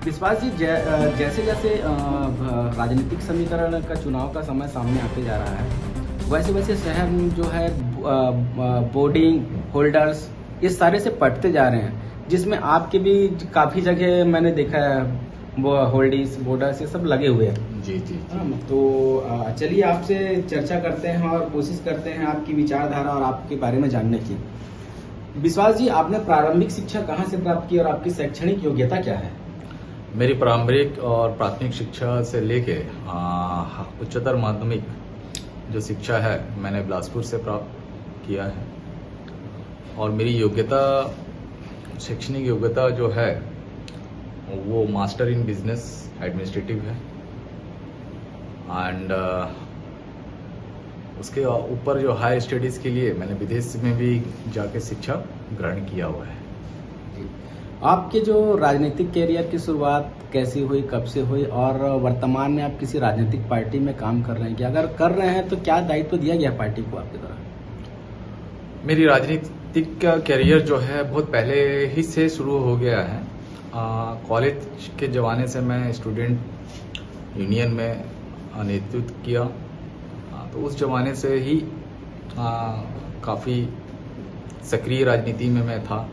विश्वास जी, जैसे जैसे राजनीतिक समीकरण का चुनाव का समय सामने आते जा रहा है, वैसे वैसे शहर में जो है बोर्डिंग होल्डर्स ये सारे से पटते जा रहे हैं, जिसमें आपके भी काफ़ी जगह मैंने देखा है वो होल्डिंग्स बोर्डर्स ये सब लगे हुए हैं। जी जी तो चलिए आपसे चर्चा करते हैं और कोशिश करते हैं आपकी विचारधारा और आपके बारे में जानने की। विश्वास जी, आपने प्रारंभिक शिक्षा कहाँ से प्राप्त की और आपकी शैक्षणिक योग्यता क्या है? मेरी प्रारंभिक और प्राथमिक शिक्षा से लेके उच्चतर माध्यमिक जो शिक्षा है मैंने बिलासपुर से प्राप्त किया है। और मेरी योग्यता, शैक्षणिक योग्यता जो है वो मास्टर इन बिजनेस एडमिनिस्ट्रेटिव है। एंड उसके ऊपर जो हाई स्टडीज़ के लिए मैंने विदेश में भी जाके शिक्षा ग्रहण किया हुआ है। आपके जो राजनीतिक कैरियर की शुरुआत कैसी हुई, कब से हुई और वर्तमान में आप किसी राजनीतिक पार्टी में काम कर रहे हैं क्या? अगर कर रहे हैं तो क्या दायित्व दिया गया पार्टी को आपकी तरफ? मेरी राजनीतिक का कैरियर जो है बहुत पहले ही से शुरू हो गया है। कॉलेज के ज़माने से मैं स्टूडेंट यूनियन में नेतृत्व किया। तो उस ज़माने से ही काफ़ी सक्रिय राजनीति में मैं था।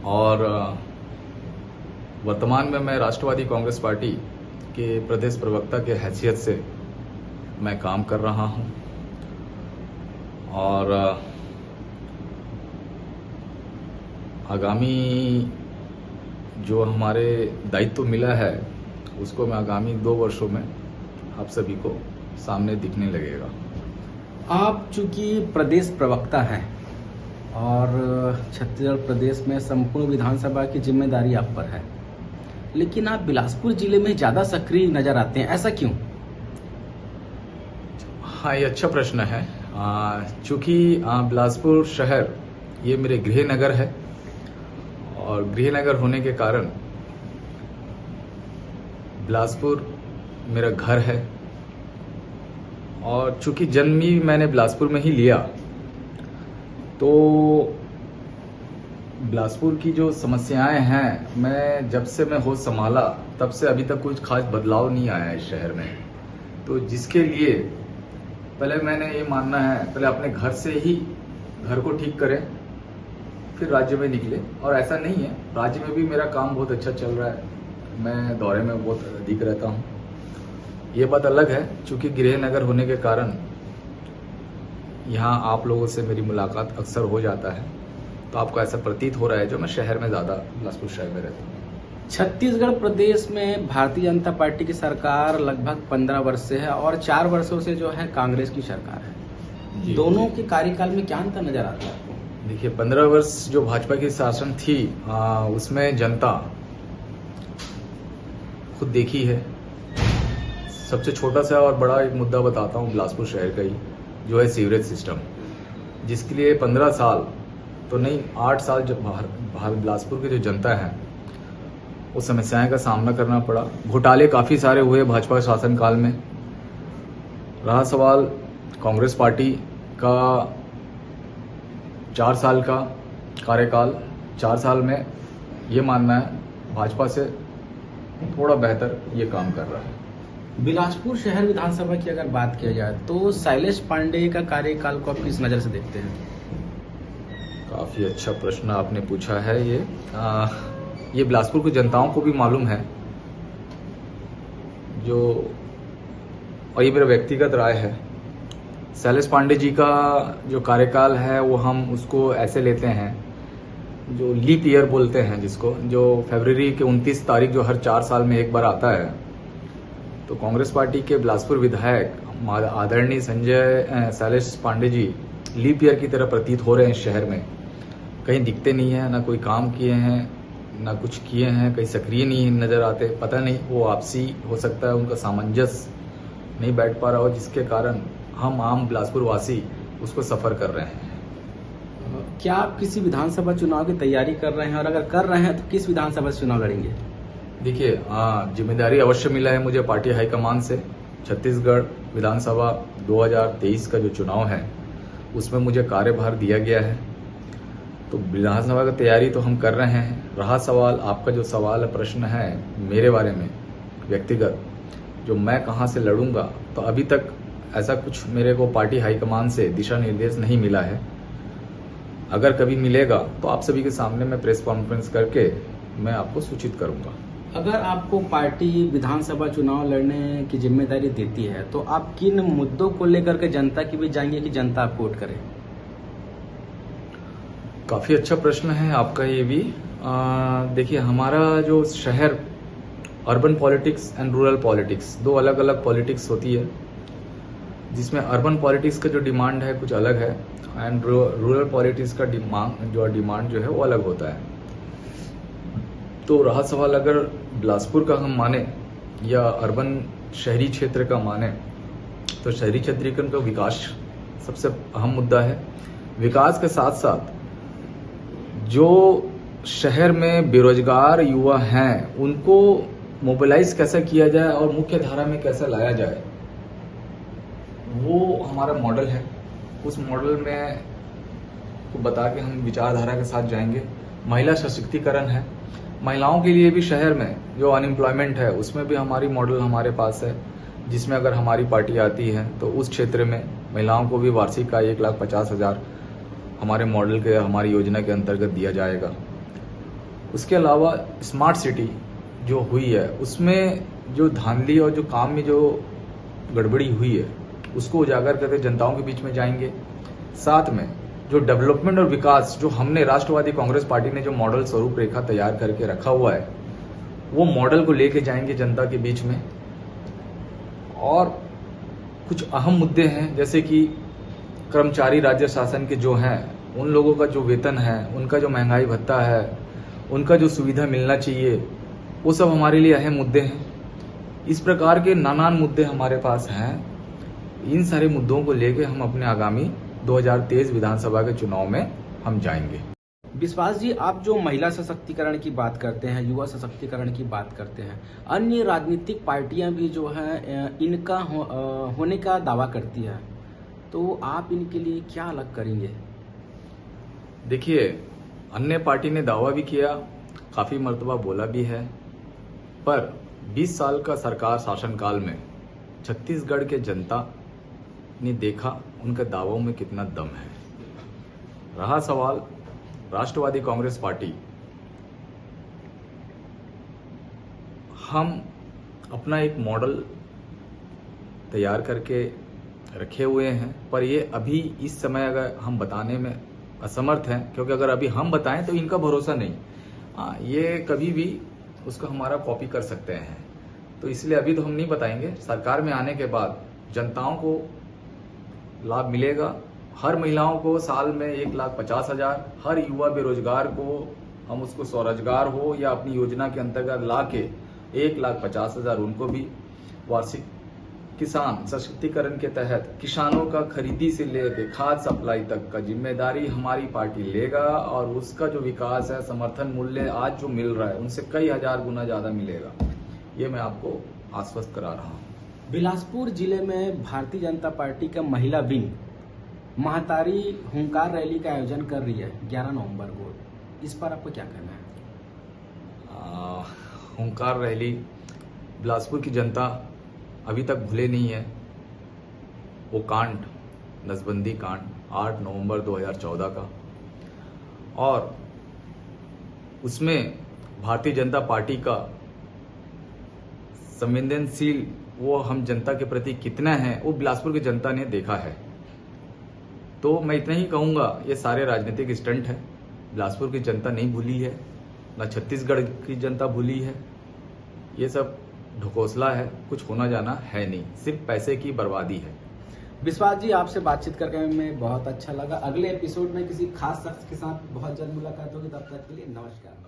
और वर्तमान में मैं राष्ट्रवादी कांग्रेस पार्टी के प्रदेश प्रवक्ता के हैसियत से मैं काम कर रहा हूं। और आगामी जो हमारे दायित्व मिला है उसको मैं आगामी 2 वर्षों में आप सभी को सामने दिखने लगेगा। आप चूंकि प्रदेश प्रवक्ता हैं और छत्तीसगढ़ प्रदेश में संपूर्ण विधानसभा की जिम्मेदारी आप पर है, लेकिन आप बिलासपुर जिले में ज़्यादा सक्रिय नजर आते हैं, ऐसा क्यों? हाँ, ये अच्छा प्रश्न है। चूँकि बिलासपुर शहर ये मेरे गृह नगर है और गृह नगर होने के कारण बिलासपुर मेरा घर है। और चूँकि जन्म ही मैंने बिलासपुर में ही लिया, तो बिलासपुर की जो समस्याएं हैं, मैं जब से मैं होश संभाला तब से अभी तक कुछ खास बदलाव नहीं आया इस शहर में। तो जिसके लिए पहले मैंने ये मानना है, पहले अपने घर से ही घर को ठीक करें, फिर राज्य में निकले। और ऐसा नहीं है, राज्य में भी मेरा काम बहुत अच्छा चल रहा है, मैं दौरे में बहुत अधिक रहता हूँ। ये बात अलग है, चूँकि गृह नगर होने के कारण यहाँ आप लोगों से मेरी मुलाकात अक्सर हो जाता है, तो आपको ऐसा प्रतीत हो रहा है जो मैं शहर में ज़्यादा बिलासपुर शहर में रहता हूँ। छत्तीसगढ़ प्रदेश में भारतीय जनता पार्टी की सरकार लगभग 15 वर्ष से है और 4 वर्षों से जो है कांग्रेस की सरकार है। दोनों के कार्यकाल में क्या अंतर नजर आता है आपको? देखिए, 15 वर्ष जो भाजपा की शासन थी उसमें जनता खुद देखी है। सबसे छोटा सा और बड़ा एक मुद्दा बताता हूँ बिलासपुर शहर का ही, जो है सीवरेज सिस्टम, जिसके लिए 15 साल तो नहीं 8 साल जब बिलासपुर की जो जनता है वो समस्याएं का सामना करना पड़ा। घोटाले काफ़ी सारे हुए भाजपा शासनकाल में। रहा सवाल कांग्रेस पार्टी का 4 साल का कार्यकाल, 4 साल में ये मानना है भाजपा से थोड़ा बेहतर ये काम कर रहा है। बिलासपुर शहर विधानसभा की अगर बात किया जाए तो शैलेश पांडे का कार्यकाल को आप किस नज़र से देखते हैं? काफ़ी अच्छा प्रश्न आपने पूछा है। ये बिलासपुर की जनताओं को भी मालूम है, और ये मेरा व्यक्तिगत राय है। शैलेश पांडे जी का जो कार्यकाल है वो हम उसको ऐसे लेते हैं, जो लीप ईयर बोलते हैं जिसको, जो फरवरी के 29 तारीख जो हर 4 साल में एक बार आता है। तो कांग्रेस पार्टी के बिलासपुर विधायक आदरणीय संजय शैलेश पांडे जी लीप ईयर की तरह प्रतीत हो रहे हैं इस शहर में। कहीं दिखते नहीं है, ना कोई काम किए हैं, ना कुछ किए हैं, कहीं सक्रिय नहीं नजर आते। पता नहीं, वो आपसी हो सकता है उनका सामंजस्य नहीं बैठ पा रहा हो, जिसके कारण हम आम बिलासपुर वासी उसको सफ़र कर रहे हैं। क्या आप किसी विधानसभा चुनाव की तैयारी कर रहे हैं, और अगर कर रहे हैं तो किस विधानसभा से चुनाव लड़ेंगे? देखिए, जिम्मेदारी अवश्य मिला है मुझे पार्टी हाईकमान से। छत्तीसगढ़ विधानसभा 2023 का जो चुनाव है उसमें मुझे कार्यभार दिया गया है। तो विधानसभा की तैयारी तो हम कर रहे हैं। रहा सवाल आपका जो सवाल प्रश्न है मेरे बारे में व्यक्तिगत, जो मैं कहां से लड़ूंगा, तो अभी तक ऐसा कुछ मेरे को पार्टी हाईकमान से दिशा निर्देश नहीं मिला है। अगर कभी मिलेगा तो आप सभी के सामने मैं प्रेस कॉन्फ्रेंस करके मैं आपको सूचित करूंगा। अगर आपको पार्टी विधानसभा चुनाव लड़ने की जिम्मेदारी देती है तो आप किन मुद्दों को लेकर के जनता के बीच जाएंगे कि जनता आपको वोट करे? काफी अच्छा प्रश्न है आपका ये भी। देखिए, हमारा जो शहर, urban politics and rural politics, दो अलग अलग पॉलिटिक्स होती है, जिसमें अर्बन पॉलिटिक्स का जो डिमांड है कुछ अलग है एंड रूरल पॉलिटिक्स का डिमांड जो है वो अलग होता है। तो रहा सवाल अगर बिलासपुर का हम माने या अर्बन शहरी क्षेत्र का माने, तो शहरी क्षेत्रीकरण का विकास सबसे अहम मुद्दा है। विकास के साथ साथ जो शहर में बेरोजगार युवा हैं उनको मोबिलाइज कैसे किया जाए और मुख्य धारा में कैसे लाया जाए, वो हमारा मॉडल है। उस मॉडल में को बता के हम विचारधारा के साथ जाएंगे। महिला सशक्तिकरण है, महिलाओं के लिए भी शहर में जो अनएम्प्लॉयमेंट है उसमें भी हमारी मॉडल हमारे पास है, जिसमें अगर हमारी पार्टी आती है तो उस क्षेत्र में महिलाओं को भी वार्षिक का 1,50,000 हमारे मॉडल के, हमारी योजना के अंतर्गत दिया जाएगा। उसके अलावा स्मार्ट सिटी जो हुई है उसमें जो धांधली और जो काम में जो गड़बड़ी हुई है उसको उजागर करके जनताओं के बीच में जाएंगे। साथ में जो डेवलपमेंट और विकास जो हमने राष्ट्रवादी कांग्रेस पार्टी ने जो मॉडल स्वरूप रेखा तैयार करके रखा हुआ है, वो मॉडल को लेके जाएंगे जनता के बीच में। और कुछ अहम मुद्दे हैं जैसे कि कर्मचारी राज्य शासन के जो हैं उन लोगों का जो वेतन है, उनका जो महंगाई भत्ता है, उनका जो सुविधा मिलना चाहिए, वो सब हमारे लिए अहम मुद्दे हैं। इस प्रकार के नानान मुद्दे हमारे पास हैं। इन सारे मुद्दों को लेके हम अपने आगामी 2023 विधानसभा के चुनाव में हम जाएंगे। विश्वास जी, आप जो महिला सशक्तिकरण की बात करते हैं, युवा सशक्तिकरण की बात करते हैं, अन्य राजनीतिक पार्टियां भी जो है इनका होने का दावा करती है, तो आप इनके लिए क्या अलग करेंगे? देखिए, अन्य पार्टी ने दावा भी किया, काफी मर्तबा बोला भी है, पर 20 साल का सरकार शासनकाल में छत्तीसगढ़ के जनता ने देखा उनके दावों में कितना दम है। रहा सवाल राष्ट्रवादी कांग्रेस पार्टी, हम अपना एक मॉडल तैयार करके रखे हुए हैं, पर ये अभी इस समय अगर हम बताने में असमर्थ हैं, क्योंकि अगर अभी हम बताएं तो इनका भरोसा नहीं। ये कभी भी उसको हमारा कॉपी कर सकते हैं, तो इसलिए अभी तो हम नहीं बताएंगे। सरकार में आने के बाद जनताओं को लाभ मिलेगा। हर महिलाओं को साल में 1,50,000, हर युवा बेरोजगार को हम उसको स्वरोजगार हो या अपनी योजना के अंतर्गत ला के 1,50,000 उनको भी वार्षिक। किसान सशक्तिकरण के तहत किसानों का खरीदी से लेकर खाद सप्लाई तक का जिम्मेदारी हमारी पार्टी लेगा और उसका जो विकास है, समर्थन मूल्य आज जो मिल रहा है उनसे कई हजार गुना ज्यादा मिलेगा, ये मैं आपको आश्वस्त करा रहा हूँ। बिलासपुर जिले में भारतीय जनता पार्टी का महिला विंग महतारी हुंकार रैली का आयोजन कर रही है 11 नवंबर को, इस पर आपको क्या कहना है? हुंकार रैली, बिलासपुर की जनता अभी तक भूले नहीं है वो कांड, नसबंदी कांड 8 नवंबर 2014 का, और उसमें भारतीय जनता पार्टी का संवेदनशील वो हम जनता के प्रति कितना है वो बिलासपुर की जनता ने देखा है। तो मैं इतना ही कहूंगा, ये सारे राजनीतिक स्टंट है। बिलासपुर की जनता नहीं भूली है, न छत्तीसगढ़ की जनता भूली है। ये सब ढकोसला है, कुछ होना जाना है नहीं, सिर्फ पैसे की बर्बादी है। विश्वास जी, आपसे बातचीत करके हमें बहुत अच्छा लगा। अगले एपिसोड में किसी खास शख्स के साथ बहुत जल्द मुलाकात होगी, तब तक के लिए नमस्कार।